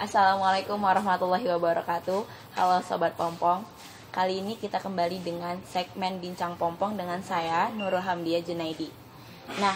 Assalamualaikum warahmatullahi wabarakatuh. Halo Sobat Pompong. Kali ini kita kembali dengan segmen Bincang Pompong dengan saya, Nurul Hamdiah Junaidi. Nah,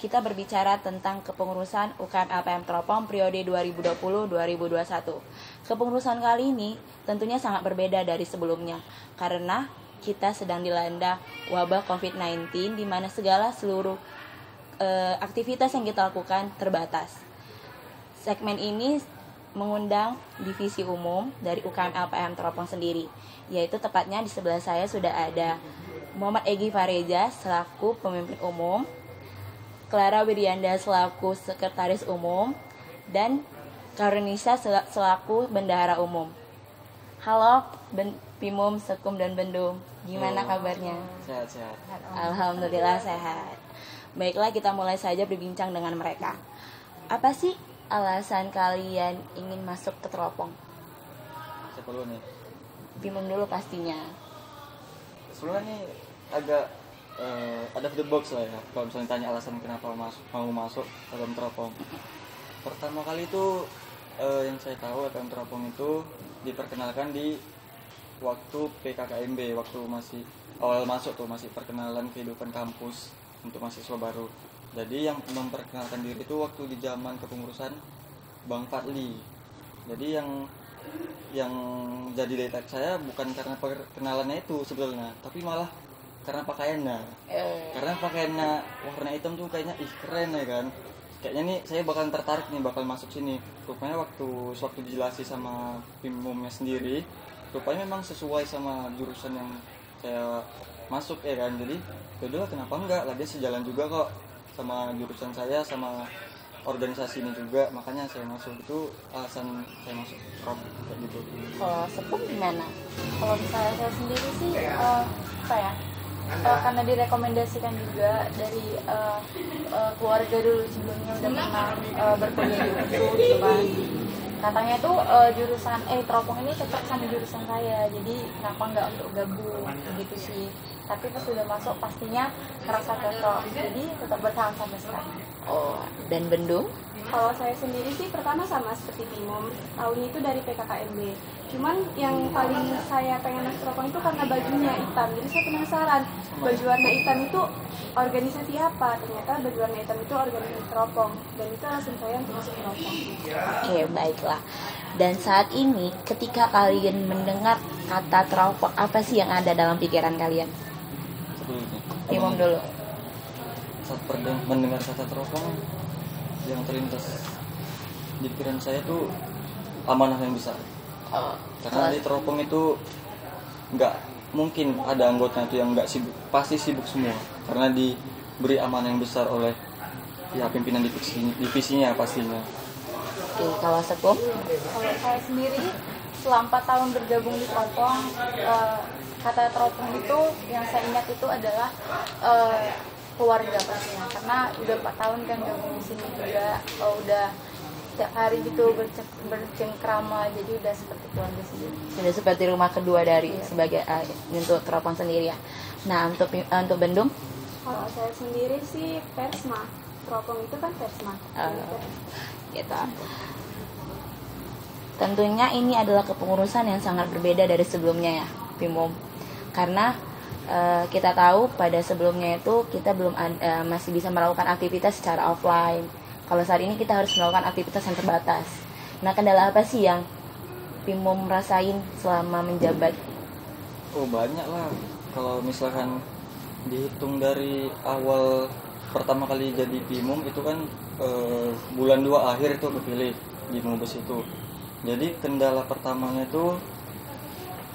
kita berbicara tentang kepengurusan UKM LPM Teropong periode 2020-2021. Kepengurusan kali ini tentunya sangat berbeda dari sebelumnya, karena kita sedang dilanda wabah COVID-19 di mana seluruh aktivitas yang kita lakukan terbatas. Segmen ini mengundang divisi umum dari UKM LPM Teropong sendiri, yaitu tepatnya di sebelah saya sudah ada Muhammad Egy Fareja selaku pemimpin umum, Clara Wiryanda selaku sekretaris umum, dan Karunisa selaku bendahara umum. Halo Pimum, Sekum, dan Bendum, gimana kabarnya? Sehat-sehat. Alhamdulillah sehat. Baiklah, kita mulai saja berbincang dengan mereka. Apa sih alasan kalian ingin masuk ke Teropong? Siapa dulu nih? Pimum dulu pastinya. Sebenarnya nih agak ada the box lah ya. Kalau misalnya tanya alasan kenapa mau masuk LPM Teropong. Pertama kali itu yang saya tahu LPM Teropong itu diperkenalkan di waktu PKKMB, waktu masih awal masuk tuh, masih perkenalan kehidupan kampus untuk mahasiswa baru. Jadi yang memperkenalkan diri itu waktu di zaman kepengurusan Bang Fadli. Jadi yang jadi detek saya bukan karena perkenalannya itu sebetulnya, tapi malah karena pakaiannya. Karena pakaiannya warna hitam tuh kayaknya keren ya kan. Kayaknya nih saya bakal tertarik nih, bakal masuk sini. Rupanya waktu dijelasin sama pimumnya sendiri, rupanya memang sesuai sama jurusan yang saya masuk ya kan. Jadi yaudah kenapa enggak, lagi sejalan juga kok sama jurusan saya, sama organisasi ini juga, makanya saya masuk. Itu alasan saya masuk Prop kayak gitu. Kalau Sekum gimana? Kalau misalnya saya sendiri sih karena direkomendasikan juga dari keluarga dulu sebelumnya udah pernah berkuliah di UNSU gitu kan. Katanya tuh jurusan Teropong ini cocok sama jurusan saya, jadi kenapa nggak untuk gabung gitu sih. Tapi pas sudah masuk pastinya merasa cocok, jadi tetap bertahan sampai sekarang. Oh, dan Bendung? Kalau saya sendiri sih pertama sama seperti Pimum, tahunnya itu dari PKKMB. Cuman yang paling saya pengen masuk Teropong itu karena bajunya hitam. Jadi saya penasaran, baju warna hitam itu organisasi apa? Ternyata baju warna hitam itu organisasi Teropong. Dan itu alasan saya untuk masuk Teropong. Oke, baiklah. Dan saat ini ketika kalian mendengar kata Teropong, apa sih yang ada dalam pikiran kalian? Pimum dulu. Saat mendengar kata Teropong, yang terlintas di pikiran saya tuh amanah yang besar. Karena di Teropong itu nggak mungkin ada anggota itu yang nggak sibuk, pasti sibuk semua. Karena diberi amanah yang besar oleh pimpinan divisinya pastinya. Oke, kalau Sekum? Kalau saya sendiri selama 4 tahun bergabung di Teropong, kata Teropong itu yang saya ingat itu adalah keluarga pastinya, karena udah 4 tahun kan gabung di sini juga, udah setiap hari gitu bercengkrama, jadi udah seperti keluarga sendiri. Sudah seperti rumah kedua dari sebagai untuk Teropong sendiri ya. Nah, untuk Bendung? Kalau saya sendiri sih Persma. Teropong itu kan Persma. Gitu. Tentunya ini adalah kepengurusan yang sangat berbeda dari sebelumnya ya, Pimum. Karena kita tahu pada sebelumnya itu kita belum masih bisa melakukan aktivitas secara offline. Kalau saat ini kita harus melakukan aktivitas yang terbatas. Nah, kendala apa sih yang Pimum rasain selama menjabat? Oh, banyak lah. Kalau misalkan dihitung dari awal pertama kali jadi Pimum itu kan bulan 2 akhir itu kepilih di Mubes itu. Jadi kendala pertamanya itu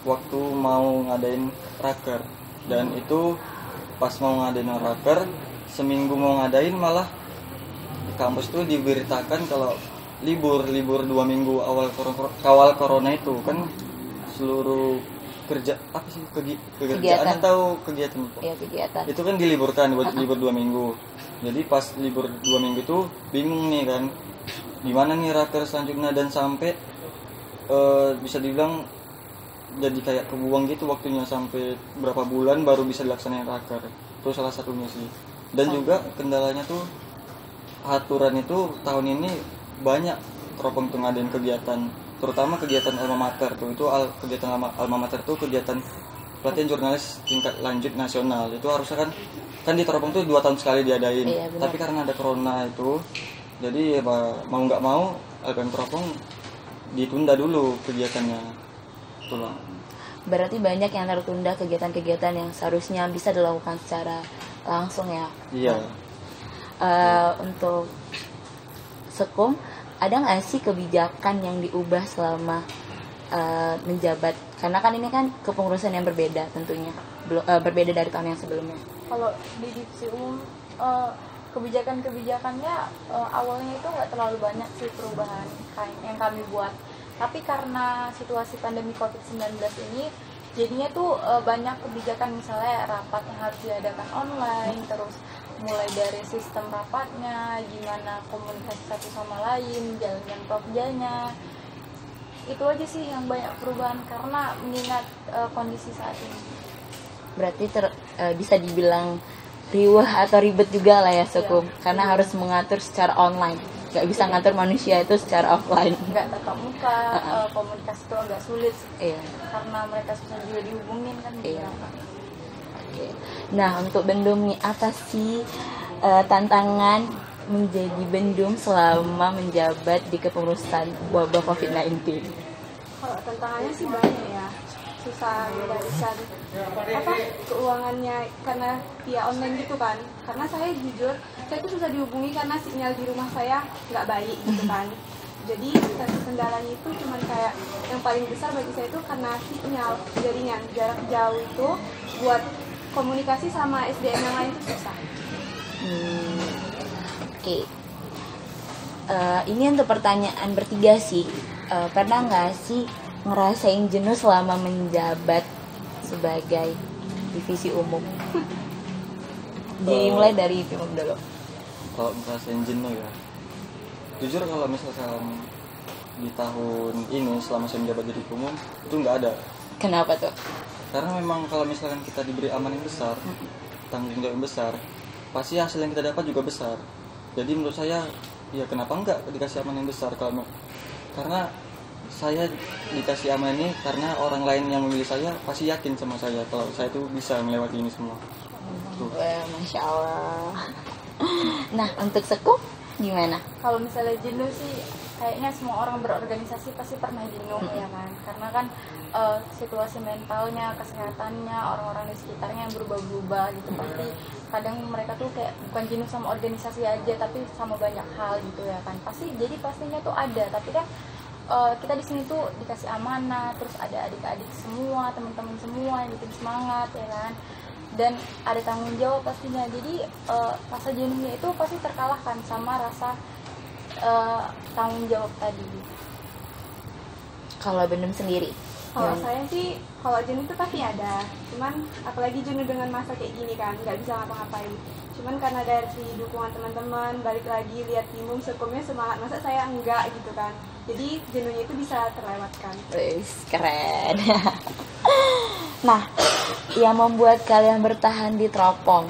waktu mau ngadain raker. Dan itu pas mau ngadain raker, seminggu mau ngadain malah di kampus itu diberitakan kalau libur 2 minggu awal corona itu kan seluruh kerja apa sih kegiatan atau kegiatan itu? Ya, kegiatan. Itu kan diliburkan buat libur 2 minggu. Jadi pas libur 2 minggu itu bingung nih kan, gimana nih raker selanjutnya, dan sampai bisa dibilang jadi kayak kebuang gitu waktunya, sampai berapa bulan baru bisa dilaksanakan akar. Itu salah satunya sih. Dan juga kendalanya tuh aturan itu tahun ini banyak teropong tuh ngadain kegiatan, terutama kegiatan alma mater tuh. Itu kegiatan alma mater tuh kegiatan pelatihan jurnalis tingkat lanjut nasional. Itu harusnya kan di teropong tuh 2 tahun sekali diadain. Iya, tapi karena ada corona itu, jadi ya, mau nggak mau LPM Teropong ditunda dulu kegiatannya. Itulah. Berarti banyak yang tertunda kegiatan-kegiatan yang seharusnya bisa dilakukan secara langsung ya. Iya. Untuk Sekum, ada nggak sih kebijakan yang diubah selama menjabat? Karena kan ini kan kepengurusan yang berbeda tentunya, berbeda dari tahun yang sebelumnya. Kalau di divisi umum kebijakan-kebijakannya awalnya itu nggak terlalu banyak sih perubahan yang kami buat, tapi karena situasi pandemi COVID-19 ini jadinya tuh banyak kebijakan, misalnya rapat yang harus diadakan online, terus mulai dari sistem rapatnya, gimana komunikasi satu sama lain, jalankan projanya. Itu aja sih yang banyak perubahan karena mengingat kondisi saat ini. Berarti bisa dibilang riwah atau ribet juga lah ya Sekum, karena harus mengatur secara online, nggak bisa ngatur manusia itu secara offline. Nggak tatap muka, komunikasi itu agak sulit. Iya. Karena mereka susah juga dihubungin kan. Iya. Oke. Nah, untuk Bendum nih, apa sih tantangan menjadi Bendum selama menjabat di kepengurusan wabah COVID-19? Kalau tantangannya sih banyak ya, susah mengendalikan keuangannya karena via online gitu kan. Karena saya jujur, saya tuh susah dihubungi karena sinyal di rumah saya nggak baik gitu kan. Jadi satu kendalanya itu cuman kayak yang paling besar bagi saya itu karena sinyal jaringan jarak jauh itu buat komunikasi sama SDM yang lain itu susah. Oke. Ini untuk pertanyaan bertiga sih. Pernah nggak sih ngerasain jenuh selama menjabat sebagai divisi umum? Dimulai dari Bimum dulu. Kalau ngerasain jenuh ya, jujur kalau misalkan di tahun ini selama saya menjabat jadi umum itu nggak ada. Kenapa tuh? Karena memang kalau misalkan kita diberi amanah yang besar, tanggung jawab yang besar, pasti hasil yang kita dapat juga besar. Jadi menurut saya, ya kenapa enggak dikasih amanah yang besar? Karena saya dikasih amanah ini karena orang lain yang memilih saya pasti yakin sama saya kalau saya tuh bisa melewati ini semua. Wah, Masya Allah. Nah, untuk Sekum gimana? Kalau misalnya jenuh sih kayaknya semua orang berorganisasi pasti pernah jenuh ya kan, karena kan situasi mentalnya, kesehatannya, orang-orang di sekitarnya yang berubah-ubah gitu. Pasti kadang mereka tuh kayak bukan jenuh sama organisasi aja tapi sama banyak hal gitu ya kan. Pastinya tuh ada, tapi kan kita di sini tuh dikasih amanah, terus ada adik-adik semua, teman-teman semua yang bikin semangat ya kan, dan ada tanggung jawab pastinya. Jadi rasa jenuhnya itu pasti terkalahkan sama rasa tanggung jawab tadi. Kalau Bendum sendiri? Kalau saya sih, kalau jenuh itu pasti ada. Cuman apalagi jenuh dengan masa kayak gini kan, nggak bisa ngapa-ngapain. Cuman karena dari dukungan teman-teman, balik lagi lihat Bimum Sekumnya semangat, masa saya enggak gitu kan. Jadi jenuhnya itu bisa terlewatkan. Wih, keren. Nah, yang membuat kalian bertahan di Teropong,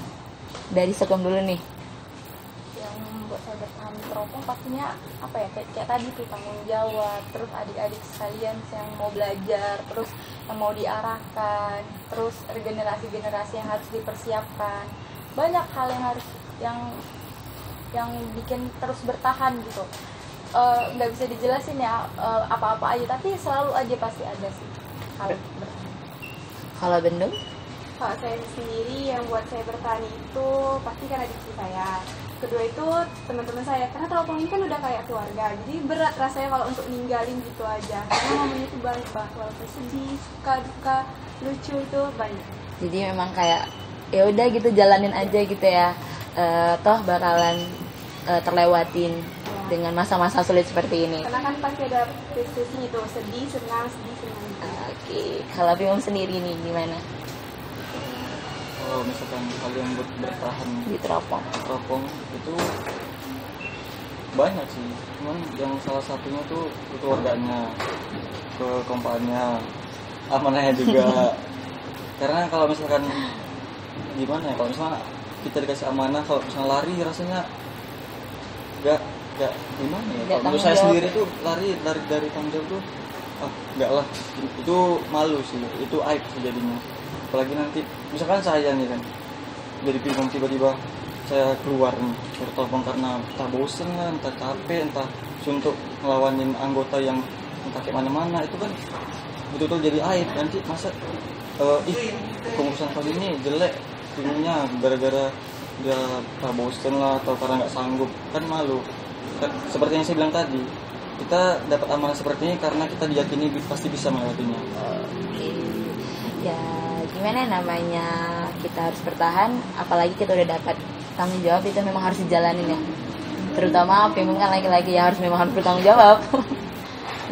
dari Sekum dulu nih. Yang membuat saya bertahan di Teropong pastinya apa ya, kayak tadi tuh tanggung jawab, terus adik-adik sekalian yang mau belajar, terus yang mau diarahkan, terus regenerasi-generasi yang harus dipersiapkan. Banyak hal yang harus yang bikin terus bertahan gitu. Nggak bisa dijelasin ya apa-apa aja, tapi selalu aja pasti ada sih hal bertahan. Kalau Bendum? Kalau saya sendiri yang buat saya bertahan itu pasti karena diri saya. Kedua itu teman-teman saya, karena Teropong ini kan udah kayak keluarga, jadi berat rasanya kalau untuk ninggalin gitu aja. Karena momennya itu banyak banget, walaupun sedih, suka, duka, lucu itu banyak. Jadi memang kayak ya udah gitu, jalanin aja gitu ya. Toh bakalan terlewatin dengan masa-masa sulit seperti ini. Karena kan pasti ada sisi itu, sedih, senang. Oke. Kalau Bimum sendiri nih gimana? Kalau misalkan kalian bertahan Di Teropong. Teropong itu banyak sih, cuman yang salah satunya tuh keluarganya, kekompakannya, amanahnya juga. Karena kalau misalkan gimana ya, kalau misalnya kita dikasih amanah, kalau misalnya lari rasanya gak gimana ya. Kalau menurut saya sendiri tuh lari dari tanggung jawab tuh enggak lah, itu malu sih, itu aib sih jadinya. Apalagi nanti misalkan saya nih kan jadi bingung, tiba-tiba saya keluar nih bertopong karena entah bosen lah, entah capek, entah suntuk ngelawanin anggota yang entah kayak mana-mana, itu kan betul-betul jadi aib. Nanti masa pengurusan kali ini jelek timnya gara-gara dia bosen lah atau karena nggak sanggup, kan malu. Seperti yang saya bilang tadi, kita dapat amanah seperti ini karena kita diyakini pasti bisa melewatinya. Ya gimana namanya, kita harus bertahan, apalagi kita udah dapat tanggung jawab, itu memang harus dijalanin ya. Terutama Pimum kan lagi-lagi ya memang harus bertanggung jawab.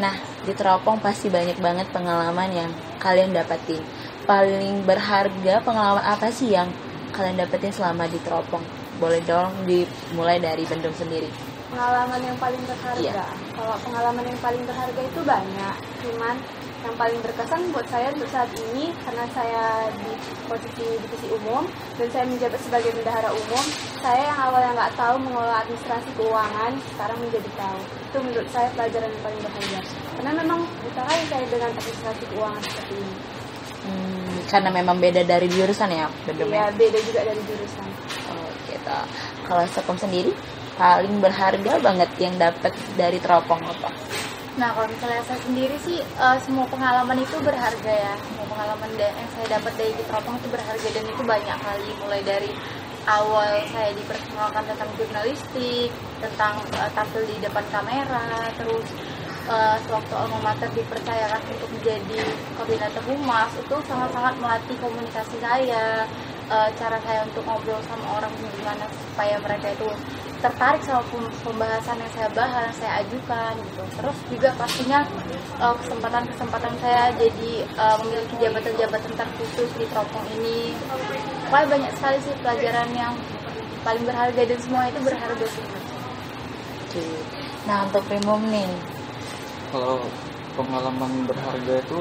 Nah, di Teropong pasti banyak banget pengalaman yang kalian dapetin. Paling berharga pengalaman apa sih yang kalian dapetin selama di Teropong? Boleh dong dimulai dari Bendung sendiri. Pengalaman yang paling berharga. Iya. Kalau pengalaman yang paling berharga itu banyak, cuman yang paling berkesan buat saya untuk saat ini karena saya di posisi divisi umum dan saya menjabat sebagai bendahara umum. Saya yang awalnya nggak tahu mengelola administrasi keuangan, sekarang menjadi tahu. Itu menurut saya pelajaran yang paling berharga. Karena memang buta kali saya dengan administrasi keuangan seperti ini. Karena memang beda dari jurusan ya, Iya, beda juga dari jurusan. Oh gitu. Kalau Sekom sendiri paling berharga banget yang dapat dari Teropong apa? Nah, kalau misalnya saya sendiri sih semua pengalaman itu berharga ya. Semua pengalaman yang saya dapat dari di Teropong itu berharga, dan itu banyak kali, mulai dari awal saya diperkenalkan tentang jurnalistik, tentang tampil di depan kamera, terus sewaktu alma mater dipercayakan untuk menjadi koordinator humas, itu sangat-sangat melatih komunikasi saya, cara saya untuk ngobrol sama orang gimana supaya mereka itu tertarik sama pembahasan yang saya bahas, saya ajukan gitu. Terus juga pastinya kesempatan saya jadi memiliki jabatan-jabatan terkhusus di Teropong ini. Pokoknya banyak sekali sih pelajaran yang paling berharga, dan semua itu berharga sih. Oke. Nah, untuk Primum nih, Kalau pengalaman berharga itu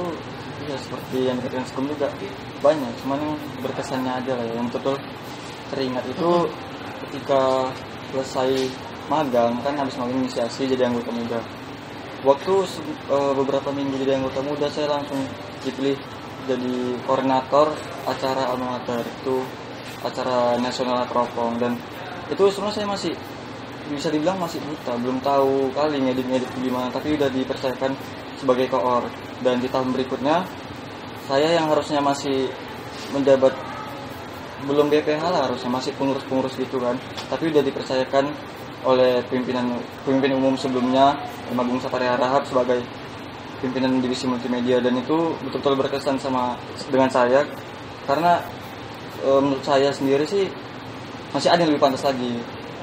ya seperti yang dikatakan Sekom juga banyak, cuman yang berkesannya aja lah ya, yang betul teringat itu ketika selesai magang, kan habis magang inisiasi jadi anggota muda. Waktu beberapa minggu jadi anggota muda, saya langsung dipilih jadi koordinator acara alma mater, itu acara nasional Teropong. Dan itu sebenarnya saya masih bisa dibilang masih buta, belum tahu kali ngedit gimana, tapi udah dipercayakan sebagai koor. Dan di tahun berikutnya saya yang harusnya masih menjabat, belum BPH lah, harusnya masih pengurus gitu kan, tapi udah dipercayakan oleh pemimpin umum sebelumnya, Agung Sapari Harahap, sebagai pimpinan divisi multimedia. Dan itu betul-betul berkesan dengan saya, karena menurut saya sendiri sih masih ada yang lebih pantas lagi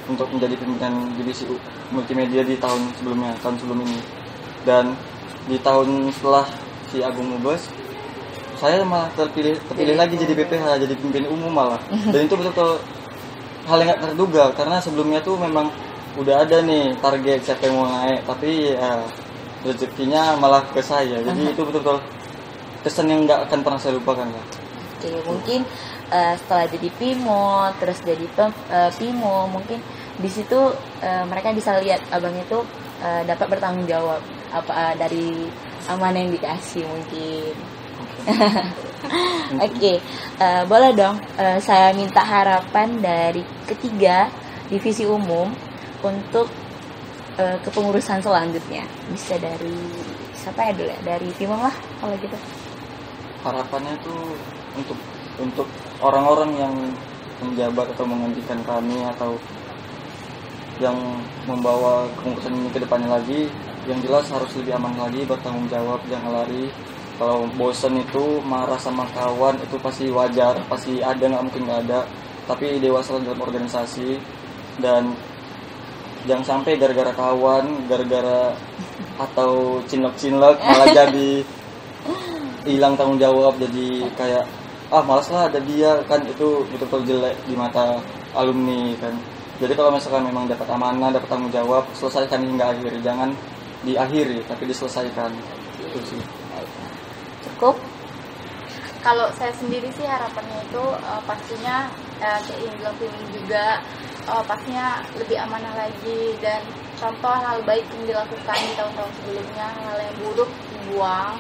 untuk menjadi pimpinan divisi multimedia di tahun sebelum ini. Dan di tahun setelah si Agung Mubes, saya malah terpilih lagi jadi BPH, jadi pemimpin umum malah. Dan itu betul-betul hal yang gak terduga, karena sebelumnya tuh memang udah ada nih target siapa yang mau naik, tapi ya rezekinya malah ke saya. Jadi itu betul-betul kesan yang gak akan pernah saya lupakan lah. Oke, mungkin setelah jadi Pimo, terus jadi Pimo, mungkin di situ mereka bisa lihat abang itu dapat bertanggung jawab apa dari amanah yang dikasih mungkin. Oke, boleh dong saya minta harapan dari ketiga divisi umum untuk kepengurusan selanjutnya. Bisa dari siapa ya dulu ya? Dari Pimo lah kalau gitu. Harapannya tuh untuk orang-orang yang menjabat atau menggantikan kami atau yang membawa kepengurusan ini ke depannya lagi, yang jelas harus lebih aman lagi, bertanggung jawab, jangan lari. Kalau bosan itu marah sama kawan itu pasti wajar, pasti ada, nggak mungkin nggak ada, tapi dewasa dalam organisasi. Dan jangan sampai gara-gara kawan, gara-gara atau cinlok-cinlok malah jadi hilang tanggung jawab, jadi kayak malas lah ada dia, kan itu betul-betul jelek di mata alumni kan. Jadi kalau misalkan memang dapat amanah, dapat tanggung jawab, selesaikan hingga akhir, jangan diakhiri tapi diselesaikan. Itu sih. Cukup. Kalau saya sendiri sih harapannya itu pastinya kayak yang dilakuin juga pastinya lebih amanah lagi, dan contoh hal baik yang dilakukan di tahun-tahun sebelumnya, hal yang buruk dibuang,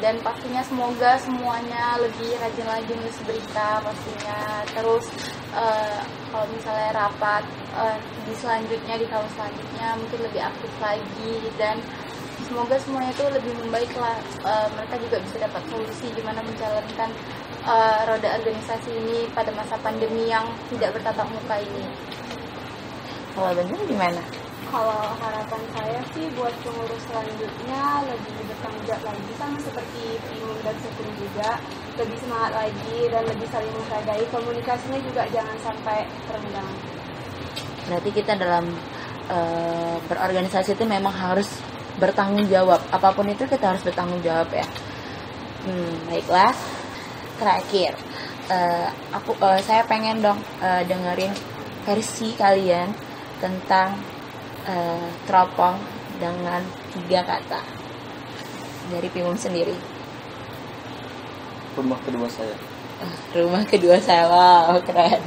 dan pastinya semoga semuanya lebih rajin lagi nulis berita pastinya. Terus kalau misalnya rapat di selanjutnya, di tahun selanjutnya mungkin lebih aktif lagi, dan semoga semuanya itu lebih membaik lah. Mereka juga bisa dapat solusi gimana menjalankan roda organisasi ini pada masa pandemi yang tidak bertatap muka ini. Kalau bener gimana? Kalau harapan saya sih buat pengurus selanjutnya lebih bertanggung jawab lagi, sama seperti Primum dan Sekum juga, lebih semangat lagi dan lebih saling menghargai. Komunikasinya juga jangan sampai terenggang. Berarti kita dalam berorganisasi itu memang harus bertanggung jawab. Apapun itu kita harus bertanggung jawab ya. Baiklah. Terakhir, saya pengen dong dengerin versi kalian tentang teropong dengan 3 kata dari Primum sendiri. Rumah kedua saya. Rumah kedua saya, wow keren.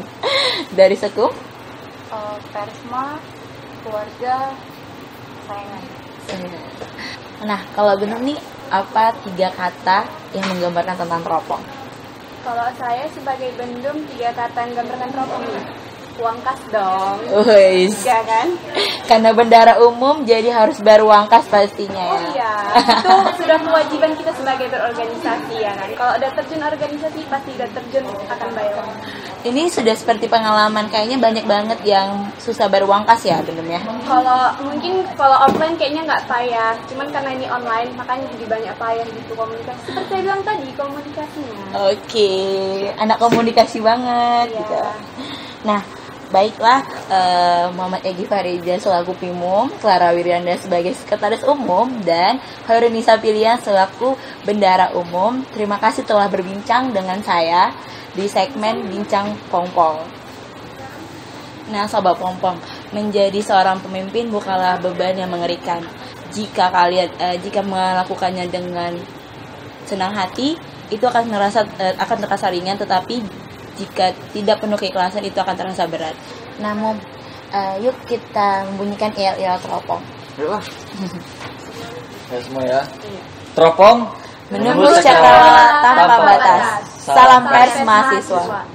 Dari Sekum? Persma, keluarga, sayangan. Nah, kalau bener nih, apa 3 kata yang menggambarkan tentang teropong? Kalau saya sebagai Bendum, 3 kata yang gambarkan teropong nih. Uang kas dong. Wih, Ya kan? karena bendara umum jadi harus bayar uang kas pastinya ya. Oh iya, itu sudah kewajiban kita sebagai berorganisasi ya kan. Kalau udah terjun organisasi pasti udah terjun akan bayar uang. Ini sudah seperti pengalaman, kayaknya banyak banget yang susah bayar uang kas ya, bener ya? Kalau offline kayaknya nggak payah, cuman karena ini online makanya jadi banyak payah gitu komunikasi. Seperti saya bilang tadi, komunikasinya. Oke, anak komunikasi banget Iya. gitu. Nah, baiklah, Muhammad Egy Fareja selaku Primum, Clara Wirianda sebagai Sekretaris Umum, dan Hoirunisa Pilihan selaku Bendara Umum. Terima kasih telah berbincang dengan saya di segmen Bincang Pompong. Nah, Sobat Pompong, menjadi seorang pemimpin bukanlah beban yang mengerikan. Jika melakukannya dengan senang hati, itu akan terasa ringan, tetapi jika tidak penuh keikhlasan itu akan terasa berat. Namun, yuk kita membunyikan il-il teropong. Yuk lah. Ya semua ya. Teropong Menembus cakrawala tanpa batas. Salam pers mahasiswa.